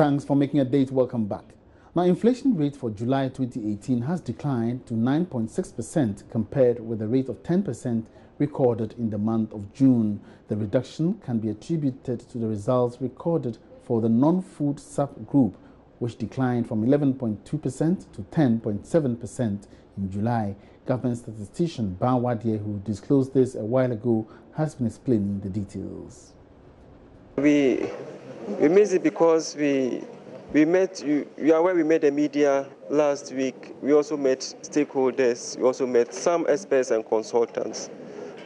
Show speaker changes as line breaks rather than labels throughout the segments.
Thanks for making a date. Welcome back. Now, inflation rate for July 2018 has declined to 9.6% compared with the rate of 10% recorded in the month of June. The reduction can be attributed to the results recorded for the non-food subgroup, which declined from 11.2% to 10.7% in July. Government statistician Ban Wadie, who disclosed this a while ago, has been explaining the details.
We missed it because we met, you are aware we met the media last week. We also met stakeholders. We also met some experts and consultants.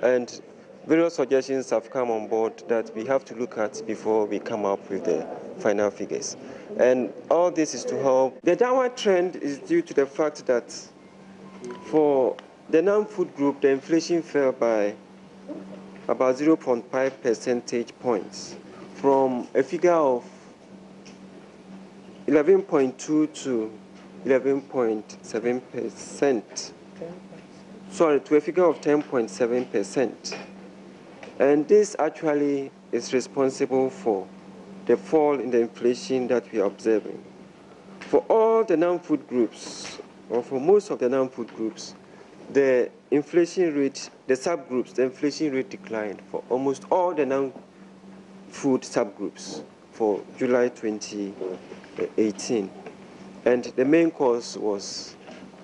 And various suggestions have come on board that we have to look at before we come up with the final figures. And all this is to help. The downward trend is due to the fact that for the non-food group, the inflation fell by about 0.5 percentage points, from a figure of 11.2 to 11.7%. Sorry, to a figure of 10.7%. And this actually is responsible for the fall in the inflation that we are observing. For all the non-food groups, or for most of the non-food groups, the inflation rate, the subgroups, the inflation rate declined for almost all the non-food subgroups for July 2018. And the main cause was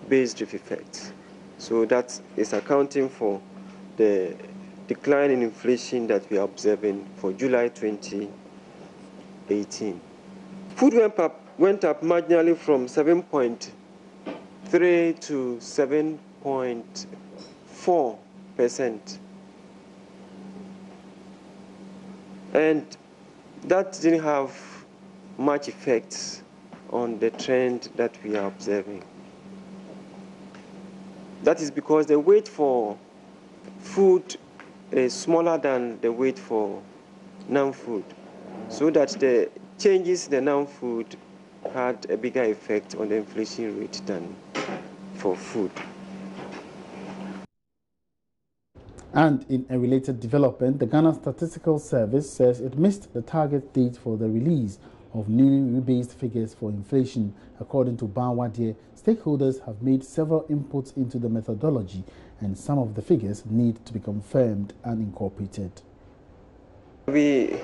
base drift effect. So that is accounting for the decline in inflation that we are observing for July 2018. Food went up marginally from 7.3 to 7.4%. And that didn't have much effect on the trend that we are observing. That is because the weight for food is smaller than the weight for non-food, so that the changes in the non-food had a bigger effect on the inflation rate than for food.
And in a related development, the Ghana Statistical Service says it missed the target date for the release of newly rebased figures for inflation. According to Ban Wadie, stakeholders have made several inputs into the methodology, and some of the figures need to be confirmed and incorporated.
We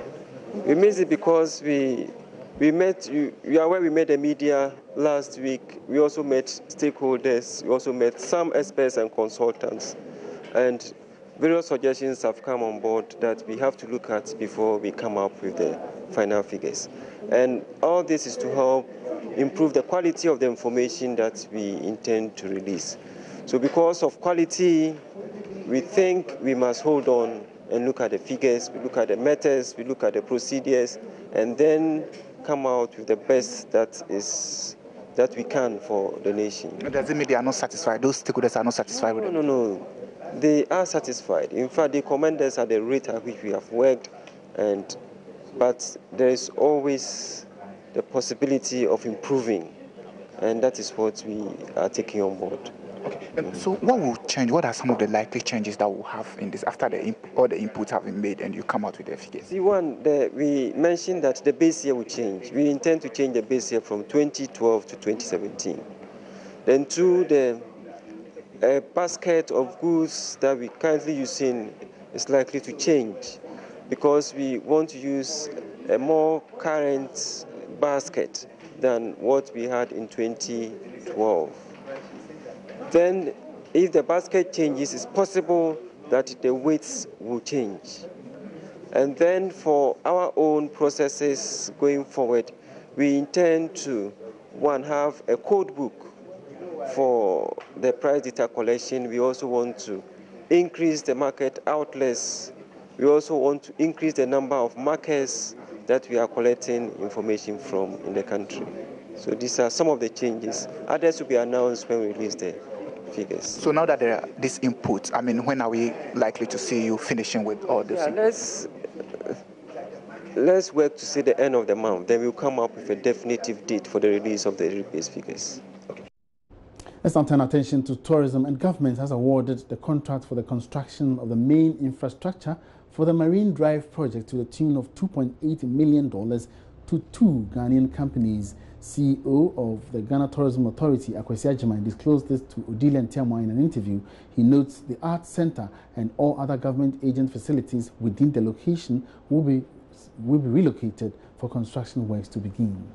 missed it because we met, you are aware we met the media last week. We also met stakeholders. We also met some experts and consultants. And various suggestions have come on board that we have to look at before we come up with the final figures. And all this is to help improve the quality of the information that we intend to release. So because of quality, we think we must hold on and look at the figures, we look at the methods, we look at the procedures, and then come out with the best that we can for the nation.
Does it mean they are not satisfied? Those stakeholders are not satisfied with it?
No. They are satisfied. In fact, they commend us at the rate at which we have worked, but there is always the possibility of improving, and that is what we are taking on board.
Okay. So what will change? What are some of the likely changes that we'll have in this after all the inputs have been made and you come out with the figures?
See, one, we mentioned that the base year will change. We intend to change the base year from 2012 to 2017. Then two, the basket of goods that we currently using is likely to change because we want to use a more current basket than what we had in 2012. Then if the basket changes, it's possible that the weights will change. And then for our own processes going forward, we intend to, one, have a code book for the price data collection. We also want to increase the market outlets. We also want to increase the number of markets that we are collecting information from in the country. So these are some of the changes. Others will be announced when we release the figures.
So now that there are these inputs, I mean, when are we likely to see you finishing with all this?
Yeah, let's work to see the end of the month. Then we'll come up with a definitive date for the release of the rebased figures.
Let's now turn attention to tourism, and government has awarded the contract for the construction of the main infrastructure for the Marine Drive project to the tune of $2.8 million to to 2 Ghanaian companies. CEO of the Ghana Tourism Authority, Akwesi Agyeman, disclosed this to Odile Ntiamwa in an interview. He notes the Arts Center and all other government agent facilities within the location will be relocated for construction works to begin.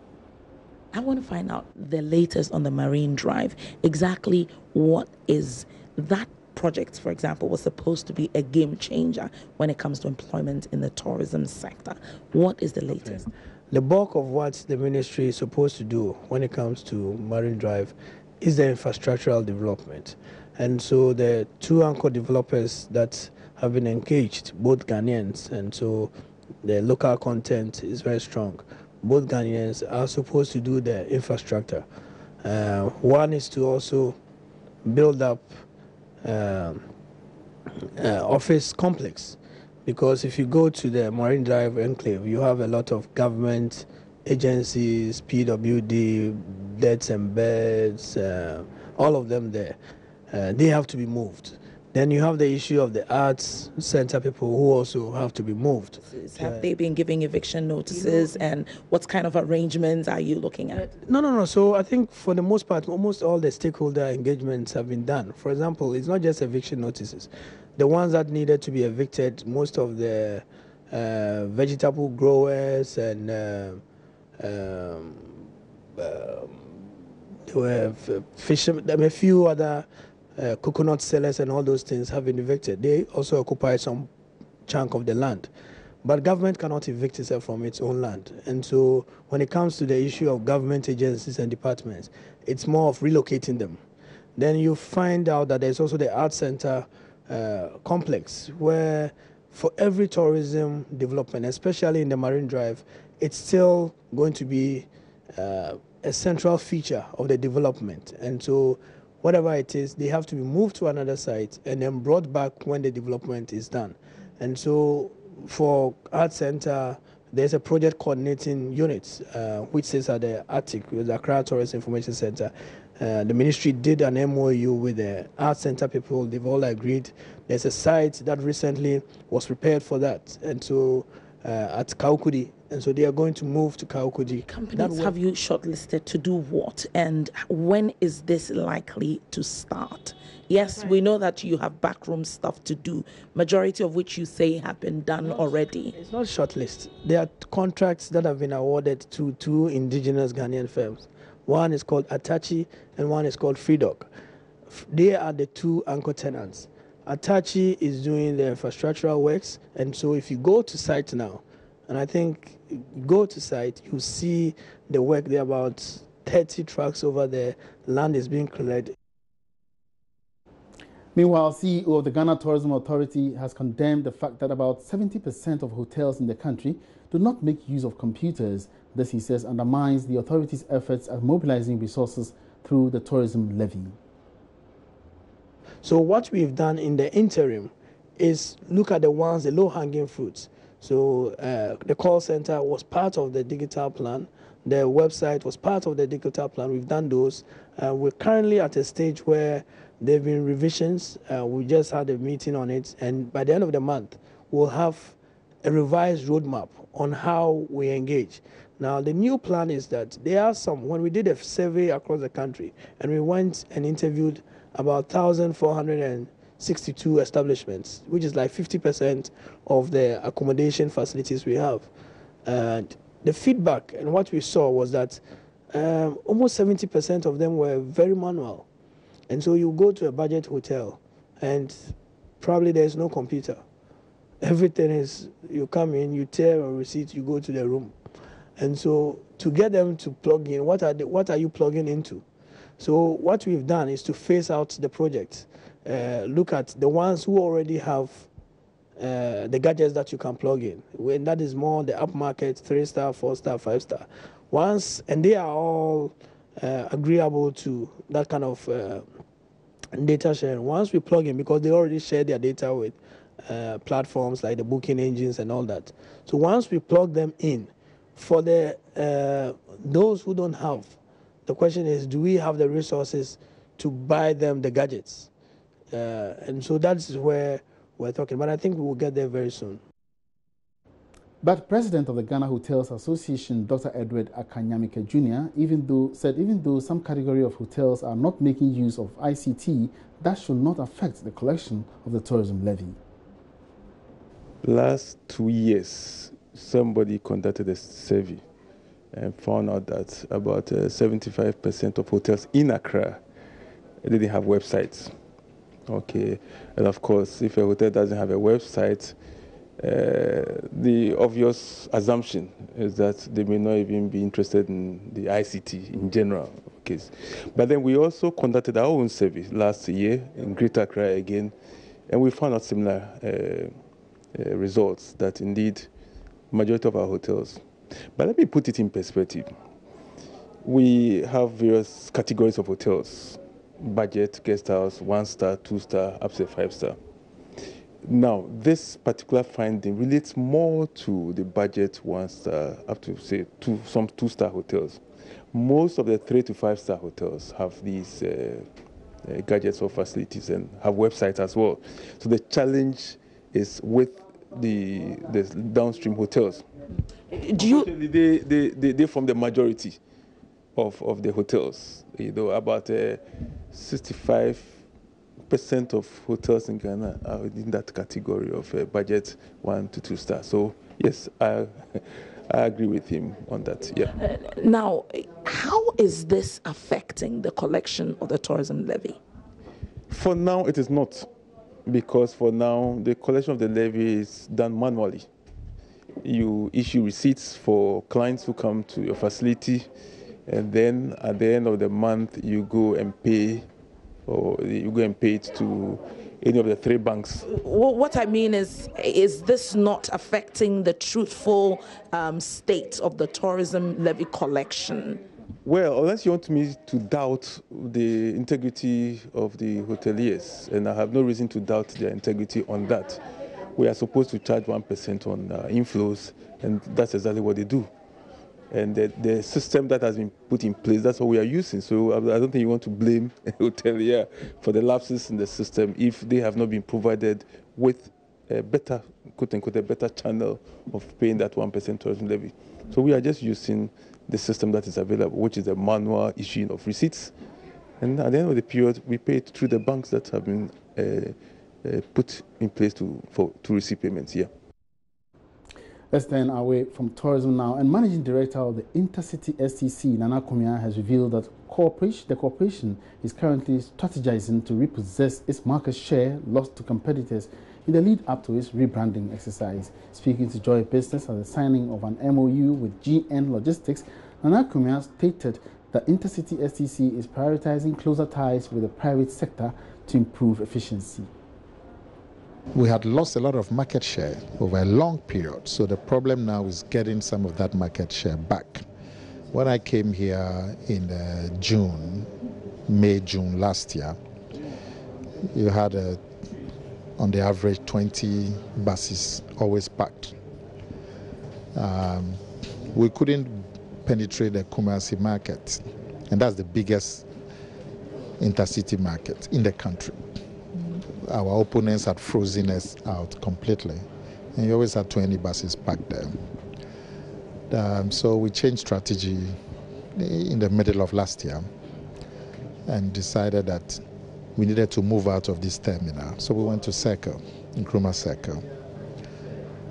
I want to find out the latest on the Marine Drive. Exactly what is that project, for example, was supposed to be a game changer when it comes to employment in the tourism sector. What is the latest?
Okay. The bulk of what the ministry is supposed to do when it comes to Marine Drive is the infrastructural development. And so the 2 anchor developers that have been engaged, both Ghanaians, and so the local content is very strong. Both Ghanaians are supposed to do the infrastructure. One is to also build up office complex, because if you go to the Marine Drive enclave, you have a lot of government agencies, PWD, Beds and Beds, all of them there. They have to be moved. Then you have the issue of the arts center people who also have to be moved.
Have they been giving eviction notices, and what kind of arrangements are you looking at?
No. So I think for the most part, almost all the stakeholder engagements have been done. For example, it's not just eviction notices. The ones that needed to be evicted, most of the vegetable growers and there were fishermen, there were a few other coconut sellers and all those things have been evicted. They also occupy some chunk of the land. But government cannot evict itself from its own land. And so when it comes to the issue of government agencies and departments, it's more of relocating them. Then you find out that there's also the Art Center complex, where for every tourism development, especially in the Marine Drive, it's still going to be a central feature of the development. And so whatever it is, they have to be moved to another site and then brought back when the development is done. And so for Art Center, there's a project coordinating unit, which sits at the ATIC, the Accra Tourist Information Center. The ministry did an MOU with the Art Center people. They've all agreed. There's a site that recently was prepared for that, and so at Kaukudi. And so they are going to move to Kaukudi.
Companies have you shortlisted to do what? And when is this likely to start? Yes, we know that you have backroom stuff to do, majority of which you say have been done already.
It's not shortlist. There are contracts that have been awarded to 2 indigenous Ghanaian firms. One is called Atachi and one is called Freedog. They are the 2 anchor tenants. Atachi is doing the infrastructural works, and so if you go to site now, and I think go to site, you see the work. There are about 30 trucks over there. Land is being cleared.
Meanwhile, CEO of the Ghana Tourism Authority has condemned the fact that about 70% of hotels in the country do not make use of computers. This, he says, undermines the authority's efforts at mobilizing resources through the tourism levy.
So what we've done in the interim is look at the low-hanging fruits. So the call center was part of the digital plan. The website was part of the digital plan. We've done those. We're currently at a stage where there have been revisions. We just had a meeting on it. And by the end of the month, we'll have a revised roadmap on how we engage. Now, the new plan is that there are some, when we did a survey across the country, and we went and interviewed about 1,462 establishments, which is like 50% of the accommodation facilities we have. And the feedback and what we saw was that almost 70% of them were very manual. And so you go to a budget hotel and probably there's no computer. Everything is, you come in, you tear a receipt, you go to the room. And so to get them to plug in, what are you plugging into? So what we've done is to phase out the project. Look at the ones who already have the gadgets that you can plug in. When that is more the upmarket, 3-star, 4-star, 5-star. And they are all agreeable to that kind of data sharing. Once we plug in, because they already share their data with platforms like the booking engines and all that. So once we plug them in, for the those who don't have, the question is, do we have the resources to buy them the gadgets? And so that's where we're talking. But I think we will get there very soon.
But President of the Ghana Hotels Association, Dr. Edward Akanyamike Jr., said even though some category of hotels are not making use of ICT, that should not affect the collection of the tourism levy.
Last 2 years, somebody conducted a survey and found out that about 75% of hotels in Accra didn't have websites. Okay, and of course, if a hotel doesn't have a website, the obvious assumption is that they may not even be interested in the ICT in general. Okay. But then we also conducted our own survey last year in Greater Accra again, and we found out similar results that indeed majority of our hotels. But let me put it in perspective. We have various categories of hotels: budget, guest house, 1-star, 2-star, up to 5-star. Now, this particular finding relates more to the budget 1-star, up to say some 2-star hotels. Most of the 3 to 5-star hotels have these gadgets or facilities and have websites as well. So the challenge is with the downstream hotels. Do you? They form the majority of the hotels. You know, about 65% of hotels in Ghana are in that category of budget 1 to 2-star. So yes, I agree with him on that. Yeah.
Now, how is this affecting the collection of the tourism levy?
For now, it is not, because for now the collection of the levy is done manually. You issue receipts for clients who come to your facility, and then at the end of the month you go and pay, or you go and pay it to any of the 3 banks.
What I mean is this not affecting the truthful state of the tourism levy collection?
Well, unless you want me to doubt the integrity of the hoteliers, and I have no reason to doubt their integrity on that. We are supposed to charge 1% on inflows, and that's exactly what they do. And the system that has been put in place, that's what we are using. So I don't think you want to blame a hotelier for the lapses in the system if they have not been provided with a better, quote-unquote, a better channel of paying that 1% tourism levy. So we are just using the system that is available, which is a manual issuing of receipts. And at the end of the period, we pay it through the banks that have been put in place to receive payments here.
Let's turn away from tourism now. And Managing Director of the Intercity STC, Nana Kumia, has revealed that the corporation is currently strategizing to repossess its market share lost to competitors in the lead up to its rebranding exercise. Speaking to Joy Business at the signing of an MOU with GN Logistics, Nana Kumia stated that Intercity STC is prioritizing closer ties with the private sector to improve efficiency.
We had lost a lot of market share over a long period, so the problem now is getting some of that market share back. When I came here in May, June last year, you had on the average 20 buses always packed. We couldn't penetrate the Kumasi market, and that's the biggest intercity market in the country. Our opponents had frozen us out completely, and you always had 20 buses packed there. So we changed strategy in the middle of last year and decided that we needed to move out of this terminal. So we went to Circle, Nkrumah Circle,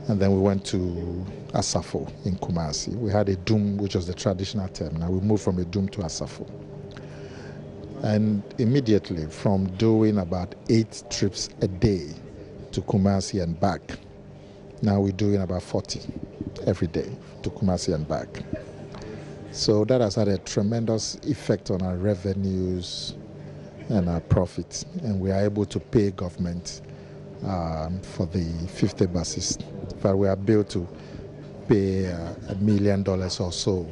and then we went to Asafo in Kumasi. We had a Doom, which was the traditional terminal. We moved from a Doom to Asafo. And immediately, from doing about 8 trips a day to Kumasi and back, now we're doing about 40 every day to Kumasi and back. So that has had a tremendous effect on our revenues and our profits, and we are able to pay government for the 50 buses. But we are able to pay $1 million or so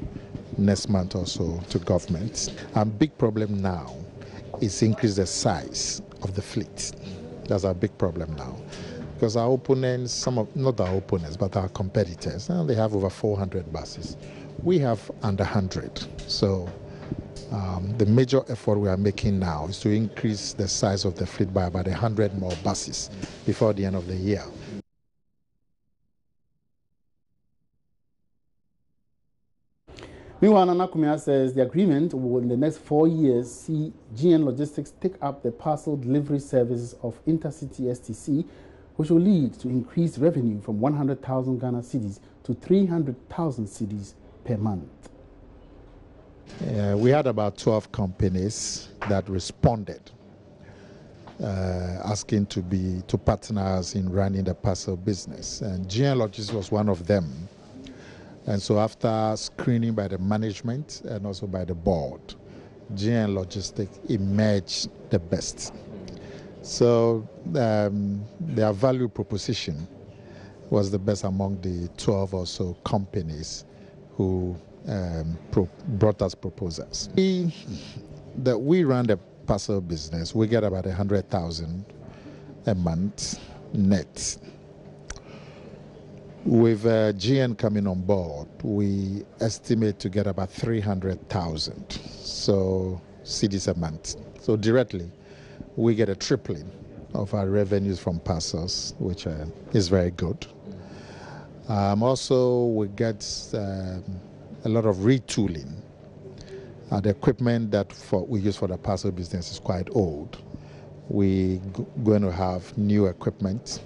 next month or so to government. Our big problem now is increase the size of the fleet. That's our big problem now. Because our opponents, not our opponents, but our competitors, they have over 400 buses. We have under 100. So the major effort we are making now is to increase the size of the fleet by about 100 more buses before the end of the year.
Meanwhile, Nana Kumia says the agreement will, in the next 4 years, see GN Logistics take up the parcel delivery services of Intercity STC, which will lead to increased revenue from 100,000 Ghana cedis to 300,000 cedis per month.
We had about 12 companies that responded, asking to partner us in running the parcel business, and GN Logistics was one of them. And so after screening by the management and also by the board, GN Logistics emerged the best. So their value proposition was the best among the 12 or so companies who brought us proposals. We run the parcel business. We get about 100,000 a month net. With GN coming on board, we estimate to get about 300,000 cedis a month. So directly, we get a tripling of our revenues from parcels, which is very good. Also, we get a lot of retooling. The equipment that we use for the parcel business is quite old. We're going to have new equipment,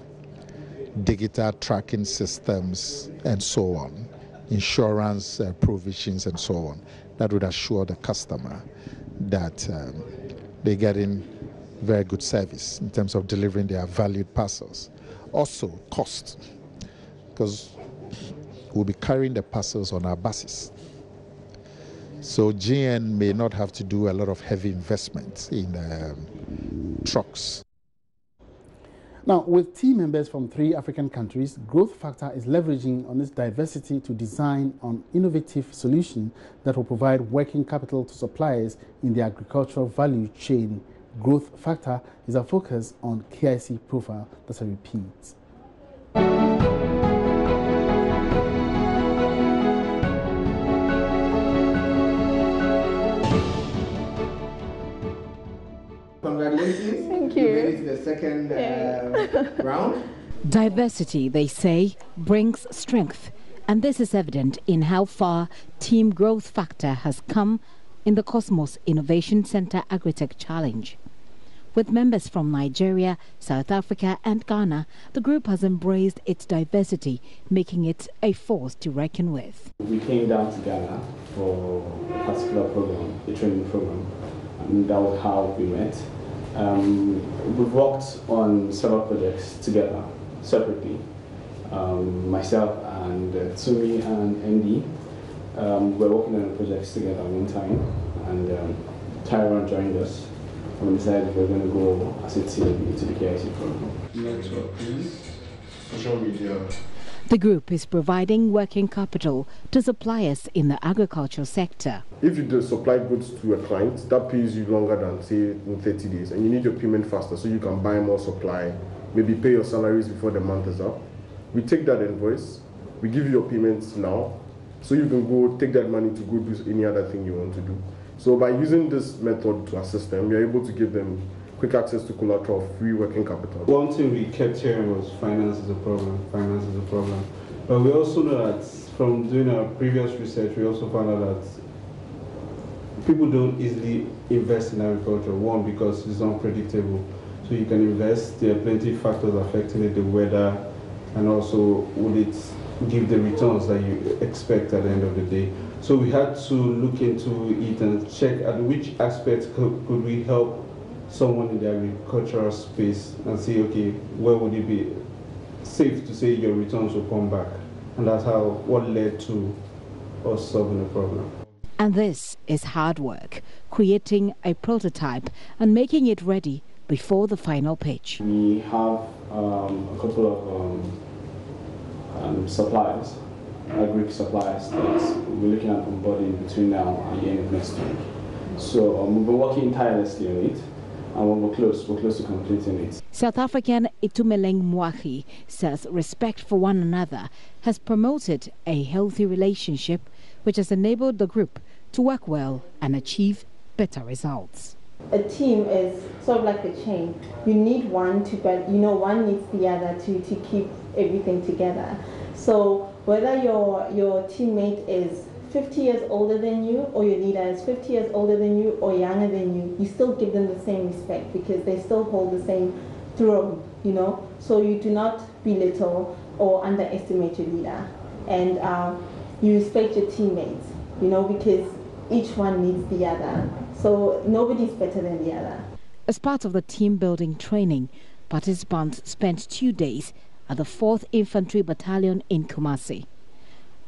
digital tracking systems, and so on, insurance provisions, and so on, that would assure the customer that they're getting very good service in terms of delivering their valued parcels. Also, cost, because we'll be carrying the parcels on our buses. So GN may not have to do a lot of heavy investments in trucks.
Now, with team members from 3 African countries, Growth Factor is leveraging on its diversity to design an innovative solution that will provide working capital to suppliers in the agricultural value chain. Growth Factor is a focus on KIC profile. That's a repeat.
Congratulations.
Thank you.
You made it to the second round.
Diversity, they say, brings strength. And this is evident in how far Team Growth Factor has come in the Cosmos Innovation Center Agritech Challenge. With members from Nigeria, South Africa and Ghana, the group has embraced its diversity, making it a force to reckon with.
We came down to Ghana for a particular program, a training program, and that was how we met. We've worked on several projects together, separately. Myself and Tsumi and MD were working on projects together one time, and Tyron joined us. We decided we're going to go as a team into the KIC program.
Networking, social media.
The group is providing working capital to suppliers in the agricultural sector.
If you supply goods to a client, that pays you longer than, say, in 30 days, and you need your payment faster so you can buy more supply, maybe pay your salaries before the month is up. We take that invoice, we give you your payments now, so you can go take that money to go do any other thing you want to do. So by using this method to assist them, we are able to give them quick access to collateral, free working capital.
One thing we kept hearing was finance is a problem, finance is a problem. But we also know that from doing our previous research, we also found out that people don't easily invest in agriculture. One, because it's unpredictable. So you can invest, there are plenty of factors affecting it, the weather, and also would it give the returns that you expect at the end of the day. So we had to look into it and check at which aspects could we help someone in the agricultural space and say, okay, where would it be safe to say your returns will come back? And that's what led to us solving the problem.
And this is hard work, creating a prototype and making it ready before the final pitch.
We have a couple of suppliers, Greek suppliers that we're looking at onboarding between now and the end of next week. So we've been working tirelessly on it, and we're close to completing it.
South African Itumeleng Mwahi says respect for one another has promoted a healthy relationship which has enabled the group to work well and achieve better results.
A team is sort of like a chain. You need one to, but one needs the other to keep everything together. So whether your teammate is 50 years older than you, or your leader is 50 years older than you or younger than you, you still give them the same respect because they still hold the same throne, you know. So you do not belittle or underestimate your leader, and you respect your teammates, you know, because each one needs the other. So nobody's better than the other.
As part of the team building training, participants spent 2 days at the 4th Infantry Battalion in Kumasi.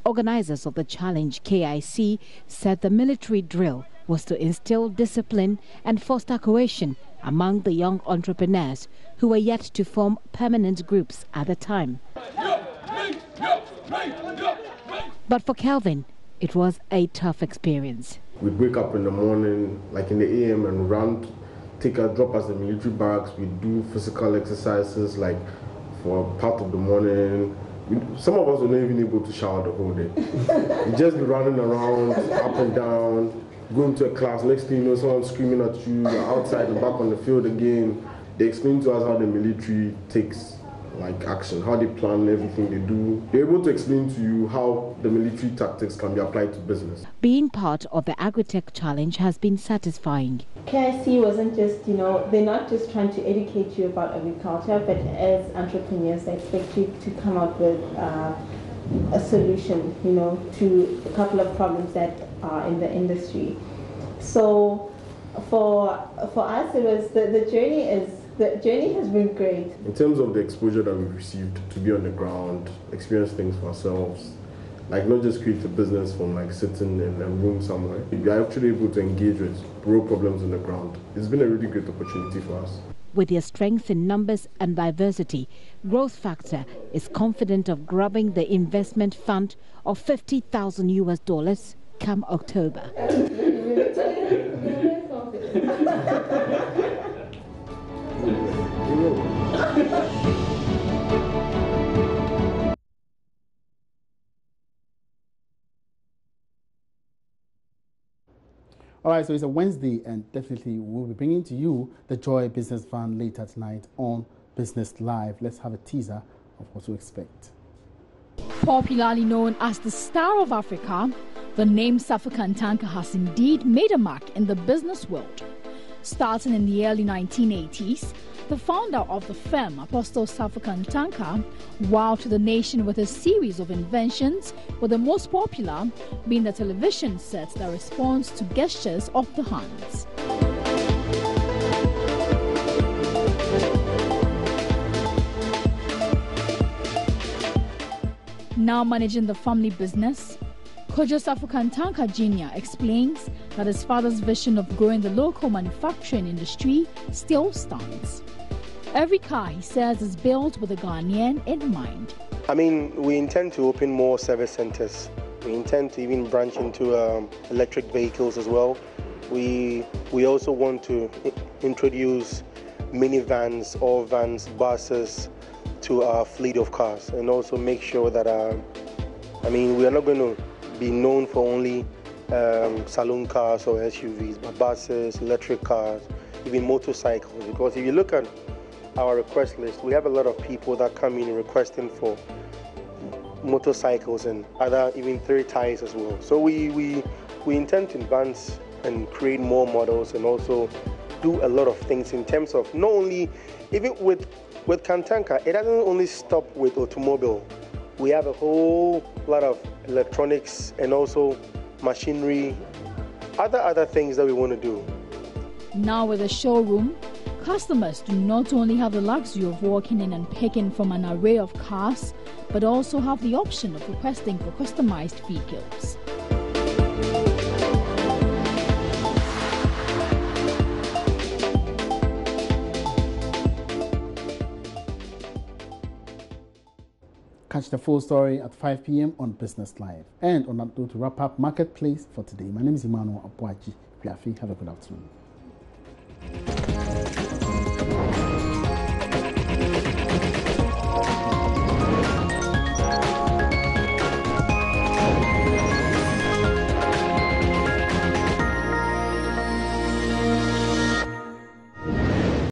Organizers of the challenge, KIC, said the military drill was to instill discipline and foster cohesion among the young entrepreneurs who were yet to form permanent groups at the time. But for Kelvin, it was a tough experience.
We'd wake up in the morning, like in the AM, and run, take a drop as the military barracks. We'd do physical exercises, like for part of the morning. Some of us were not even able to shower the whole day. We'd just be running around, up and down, going to a class. Next thing you know, someone's screaming at you, you're outside and back on the field again. They explain to us how the military takes action, how they plan everything they do. They're able to explain to you how the military tactics can be applied to business.
Being part of the Agritech Challenge has been satisfying.
KIC wasn't just, you know, they're not just trying to educate you about agriculture, but as entrepreneurs, they expect you to come up with a solution, you know, to a couple of problems that are in the industry. So for us, it was the journey has been great. In
terms of the exposure that we've received to be on the ground, experience things for ourselves, not just create a business from sitting in a room somewhere. We are actually able to engage with real problems on the ground. It's been a really great opportunity for us.
With their strength in numbers and diversity, Growth Factor is confident of grabbing the investment fund of $50,000 US come October.
All right, so it's a Wednesday, and definitely we'll be bringing to you the Joy Business Van later tonight on Business Live. Let's have a teaser of what to expect.
Popularly known as the Star of Africa, the name Safa Kantanka has indeed made a mark in the business world. Starting in the early 1980s, the founder of the firm, Apostle Safa Kantanka, wowed to the nation with a series of inventions, with the most popular being the television set that responds to gestures of the hands. Now managing the family business, Kojo Safa Kantanka Jr. explains that his father's vision of growing the local manufacturing industry still stands. Every car, he says, is built with a Ghanaian in mind.
We intend to open more service centers. We intend to even branch into electric vehicles as well. We also want to introduce minivans or vans, buses to our fleet of cars, and also make sure that, we are not going to be known for only saloon cars or SUVs, but buses, electric cars, even motorcycles. Because if you look at our request list, we have a lot of people that come in requesting for motorcycles and other even 3 tires as well. So we intend to advance and create more models, and also do a lot of things in terms of not only, even with Kantanka, it doesn't only stop with automobile. We have a whole lot of electronics and also machinery, other things that we want to do.
Now with a showroom, customers do not only have the luxury of walking in and picking from an array of cars, but also have the option of requesting for customized vehicles.
Catch the full story at 5 p.m. on Business Live. And on that note, to wrap up Marketplace for today, my name is Emmanuel Abuaji. Have a good afternoon.